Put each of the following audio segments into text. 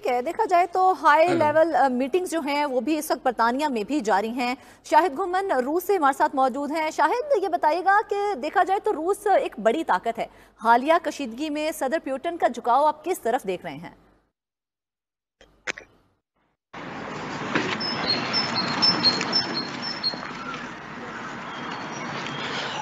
ٹھیک ہے، دیکھا جائے تو ہائی لیول میٹنگز جو ہیں وہ بھی اس وقت برطانیہ میں بھی جاری ہیں۔ شاہد گھمن روس سے ہمارے ساتھ موجود ہیں۔ شاہد، یہ بتائیے گا کہ دیکھا جائے تو روس ایک بڑی طاقت ہے، حالیہ کشیدگی میں صدر پیوٹن کا جھکاؤ آپ کس طرف دیکھ رہے ہیں؟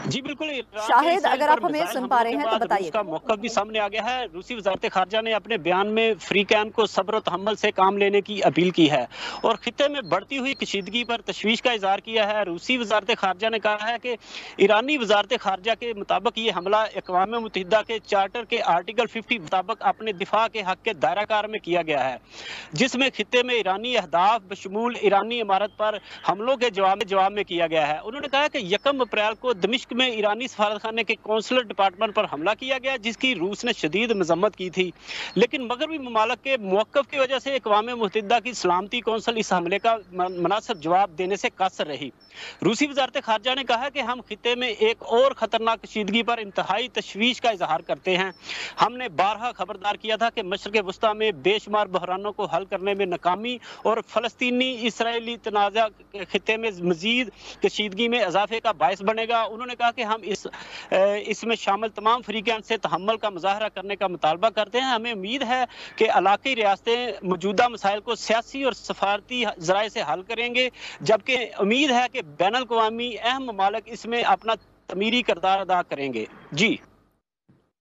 جی بالکل، شاہد اگر آپ ہمیں سن پا رہے ہیں تو بتائیے روس کا موقف بھی سامنے آ گیا ہے۔ روسی وزارت خارجہ نے اپنے بیان میں فری کین کو صبر و تحمل سے کام لینے کی اپیل کی ہے اور خطے میں بڑھتی ہوئی کشیدگی پر تشویش کا اظہار کیا ہے۔ روسی وزارت خارجہ نے کہا ہے کہ ایرانی وزارت خارجہ کے مطابق یہ حملہ اقوام متحدہ کے چارٹر کے آرٹیکل 50 مطابق اپنے دفاع کے حق کے دائرہ کار میں کیا گیا ہے، جس میں خطے میں ایرانی اہداف بشمول ایرانی عمارت پر حملوں کے جواب میں کیا گیا ہے۔ انہوں نے کہا کہ 1 اپریل کو دمشق میں ایرانی سفارتخانے کے قونصلر ڈپارٹمنٹ پر حملہ کیا گیا، جس کی روس نے شدید مذمت کی تھی، لیکن مغربی ممالک کے موقف کی وجہ سے اقوام متحدہ کی سلامتی کونسل اس حملے کا مناسب جواب دینے سے قاصر رہی۔ روسی وزارت خارجہ نے کہا کہ ہم خطے میں ایک اور خطرناک کشیدگی پر انتہائی تشویش کا اظہار کرتے ہیں۔ ہم نے بارہا خبردار کیا تھا کہ مشرق وسطیٰ میں بے شمار بحرانوں کو حل کرنے میں ناکامی اور فلسطینی اسرائیلی تنازع خطے میں مزید کشیدگی میں اضافے کا باعث بنے گا۔ انہوں نے کہا کہ ہم اس میں شامل تمام فریقین سے تحمل کا مظاہرہ کرنے کا مطالبہ کرتے ہیں۔ ہمیں امید ہے کہ علاقائی ریاستیں موجودہ مسائل کو سیاسی اور سفارتی ذرائع سے حل کریں گے، جبکہ امید ہے کہ بین الاقوامی اہم ممالک اس میں اپنا تعمیری کردار ادا کریں گے۔ جی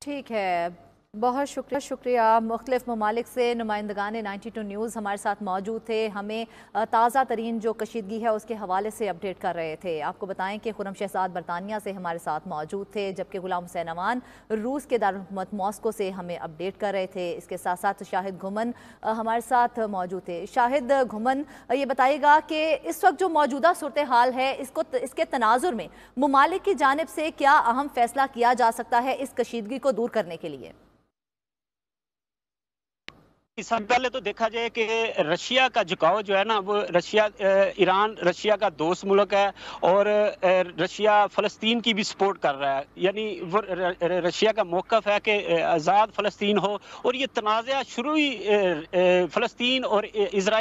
ٹھیک ہے، بہت شکریہ۔ مختلف ممالک سے نمائندگان 92 نیوز ہمارے ساتھ موجود تھے، ہمیں تازہ ترین جو کشیدگی ہے اس کے حوالے سے اپڈیٹ کر رہے تھے۔ آپ کو بتائیں کہ خرم شہزاد برطانیہ سے ہمارے ساتھ موجود تھے، جبکہ غلام حسین امان روس کے دارالحکومت ماسکو سے ہمیں اپڈیٹ کر رہے تھے۔ اس کے ساتھ ساتھ شاہد گھمن ہمارے ساتھ موجود تھے۔ شاہد گھمن، یہ بتائیے گا کہ اس وقت جو موجودہ صورتحال ہے اس کے تناظر میں ممالک کی جانب سے کیا اہم فیصلہ کیا جا سکتا ہے اس کشیدگی کو دور کرنے کے لیے؟ سب سے پہلے تو دیکھا جائے کہ رشیا کا جھکاؤ جو ہے نا، وہ ایران رشیا کا دوست ملک ہے اور رشیا فلسطین کی بھی سپورٹ کر رہا ہے، یعنی وہ رشیا کا موقف ہے کہ آزاد فلسطین ہو، اور یہ تنازع شروع ہی فلسطین اور اسرائیل